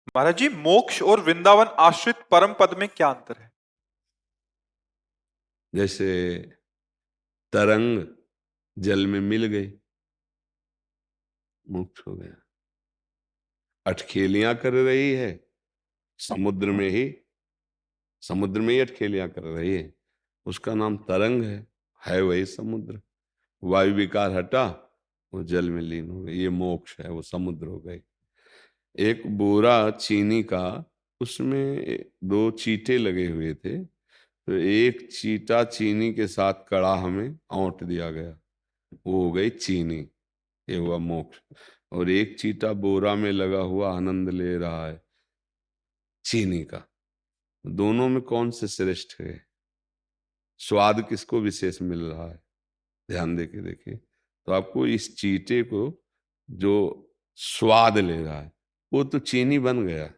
महाराज जी, मोक्ष और वृंदावन आश्रित परम पद में क्या अंतर है? जैसे तरंग जल में मिल गई, मोक्ष हो गया। अटखेलियां कर रही है समुद्र में ही, समुद्र में ही अटखेलियां कर रही है, उसका नाम तरंग है वही समुद्र। वायु विकार हटा, वो जल में लीन हो गई, ये मोक्ष है, वो समुद्र हो गई। एक बोरा चीनी का, उसमें दो चीटे लगे हुए थे, तो एक चीटा चीनी के साथ कड़ाह में औंट दिया गया, वो हो गई चीनी, ये हुआ मोक्ष। और एक चीटा बोरा में लगा हुआ आनंद ले रहा है चीनी का, दोनों में कौन से श्रेष्ठ है? स्वाद किसको विशेष मिल रहा है? ध्यान दे के देखिए। तो आपको इस चीटे को जो स्वाद ले रहा है, वो तो चीनी बन गया,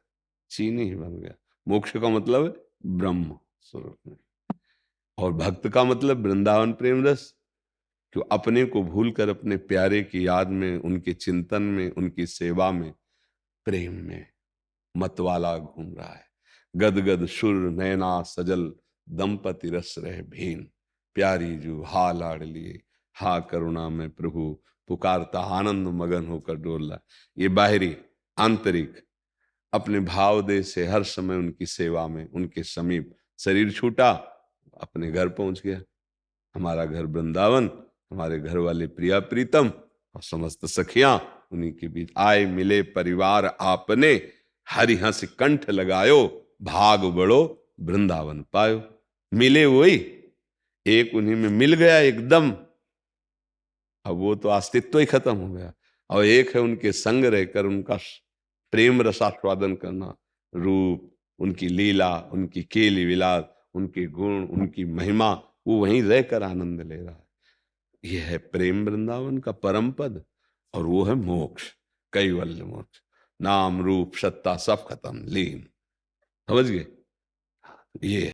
चीनी ही बन गया। मोक्ष का मतलब है ब्रह्म स्वरूप में। और भक्त का मतलब वृंदावन प्रेम रस, जो अपने को भूलकर अपने प्यारे की याद में, उनके चिंतन में, उनकी सेवा में, प्रेम में मतवाला घूम रहा है। गद गद सुर नैना सजल, दंपति रस रहे भीन, प्यारी जू हा लाड़ लिए, हा करुणा में प्रभु, पुकारता आनंद मगन होकर डोल रहा। ये बाहरी आंतरिक अपने भाव दे से हर समय उनकी सेवा में, उनके समीप। शरीर छूटा, अपने घर पहुंच गया। हमारा घर वृंदावन, हमारे घर वाले प्रिया प्रीतम और समस्त सखियां उन्हीं के बीच। आए मिले परिवार आपने, हरि हंस कंठ लगायो, भाग बड़ो वृंदावन पायो। मिले वही, एक उन्हीं में मिल गया एकदम, अब वो तो अस्तित्व ही खत्म हो गया। और एक है उनके संग रहकर उनका प्रेम रसास्वादन करना, रूप, उनकी लीला, उनकी केली विलास, उनके गुण, उनकी महिमा, वो वहीं रहकर आनंद ले रहा है। यह है प्रेम वृंदावन का परम पद, और वो है मोक्ष, कैवल्य मोक्ष। नाम रूप सत्ता सब खत्म, लीन। समझ गए? ये